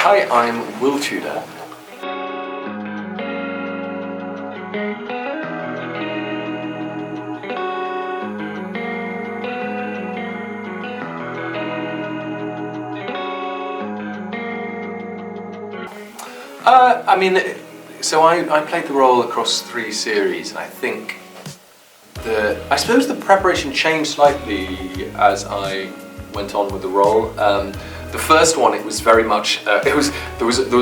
Hi, I'm Will Tudor. I played the role across 3 series, and I think I suppose the preparation changed slightly as I went on with the role. The first one, it was very much there was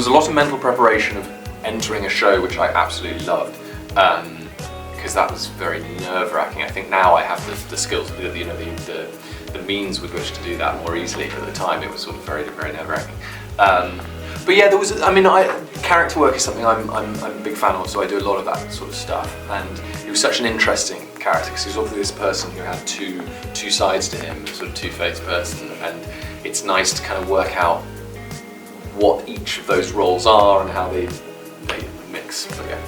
a lot of mental preparation of entering a show, which I absolutely loved, because that was very nerve-wracking. I think now I have the skills, the means with which to do that more easily. But at the time, it was sort of very, very nerve-wracking. But yeah, character work is something I'm a big fan of, so I do a lot of that sort of stuff. And he was such an interesting character because he was obviously this person who had two sides to him, a sort of two-faced person, and it's nice to kind of work out what each of those roles are and how they mix. But yeah.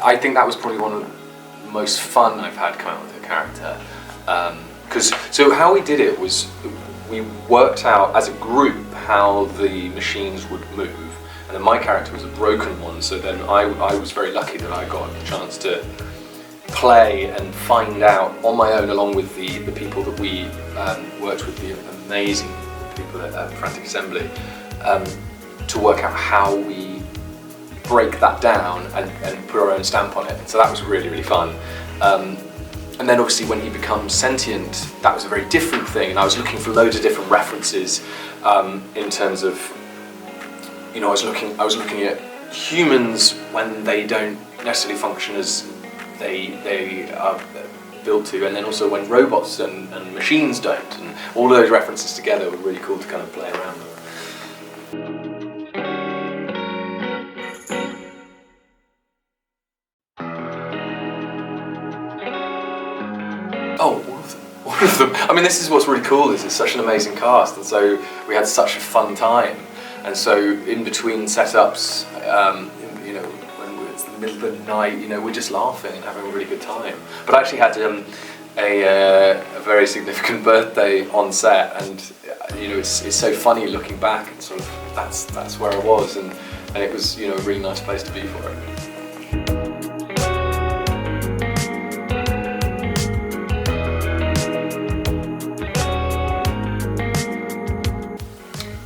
I think that was probably one of the most fun I've had coming up with a character. So how we did it was we worked out as a group how the machines would move, and then my character was a broken one, so then I was very lucky that I got the chance to play and find out on my own, along with the people that we worked with, the amazing people at Frantic Assembly, to work out how we break that down and put our own stamp on it. So that was really, really fun. And then obviously when he becomes sentient, that was a very different thing, and I was looking for loads of different references in terms of, I was looking at humans when they don't necessarily function as they are built to, and then also when robots and machines don't, and all those references together were really cool to kind of play around with. Oh, all of them. I mean, this is what's really cool, is it's such an amazing cast, and so we had such a fun time. And so in between setups, when it's the middle of the night, we're just laughing and having a really good time. But I actually had a very significant birthday on set, and it's so funny looking back, and sort of that's where I was, and it was a really nice place to be for it.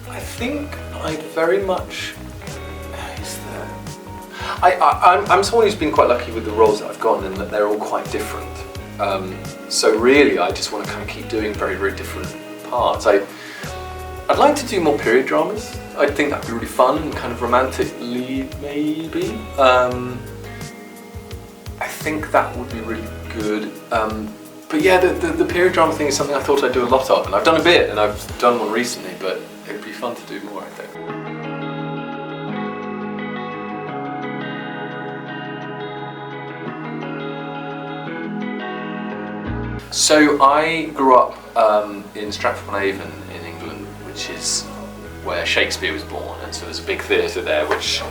I think I very much. I'm someone who's been quite lucky with the roles that I've gotten, in that they're all quite different. So really, I just want to kind of keep doing very, very different parts. I'd like to do more period dramas. I think that'd be really fun and kind of romantic lead, maybe. I think that would be really good. But yeah, the period drama thing is something I thought I'd do a lot of, and I've done a bit, and I've done one recently, but it'd be fun to do more, I think. So I grew up in Stratford-Upon-Avon in England, which is where Shakespeare was born, and so there's a big theatre there which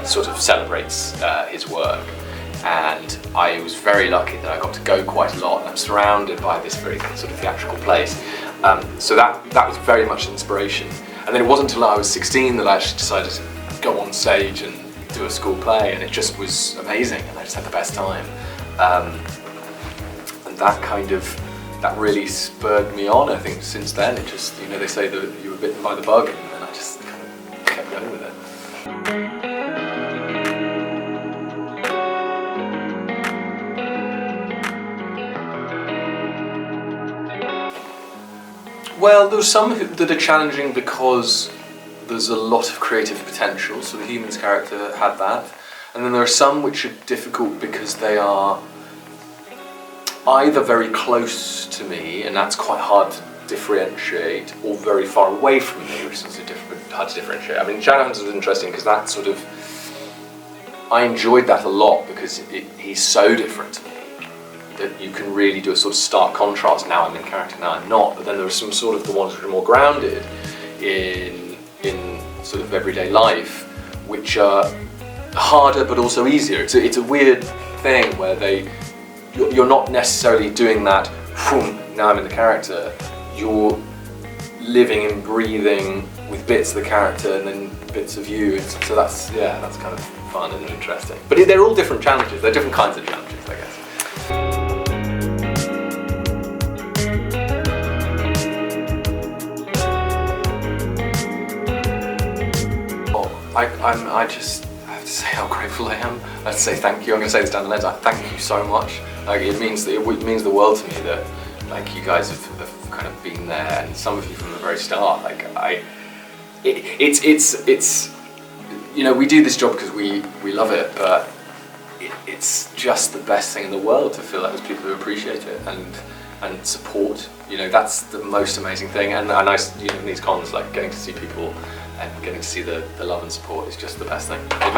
sort of celebrates his work. And I was very lucky that I got to go quite a lot, and I'm surrounded by this very sort of theatrical place. So that was very much an inspiration. And then it wasn't until I was 16 that I actually decided to go on stage and do a school play, and it just was amazing, and I just had the best time. And that really spurred me on. I think since then, it just, they say that you were bitten by the bug, and then I just kind of kept going with it. Well, there's some that are challenging because there's a lot of creative potential, so the Humans character had that. And then there are some which are difficult because they are either very close to me, and that's quite hard to differentiate, or very far away from me, which is also hard to differentiate. I mean, Shadowhunters was interesting because that sort of, I enjoyed that a lot because he's so different to me that you can really do a sort of stark contrast. Now I'm in character, now I'm not. But then there are some sort of the ones which are more grounded in sort of everyday life, which are harder but also easier. It's a weird thing where you're not necessarily doing that, now I'm in the character, you're living and breathing with bits of the character and then bits of you, so that's kind of fun and interesting. But they're all different challenges, they're different kinds of challenges, I guess. I just have to say how grateful I am. I have to say thank you. I'm going to say this down the lens. Thank you so much. Like, it means the world to me that like you guys have kind of been there, and some of you from the very start. Like it's you know, we do this job because we love it, but it's just the best thing in the world to feel like there's people who appreciate it and support. You know, that's the most amazing thing. And you know, in these cons, like getting to see people and getting to see the love and support is just the best thing. It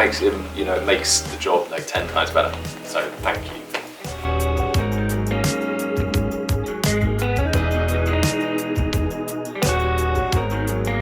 makes the job like 10 times better. So thank you.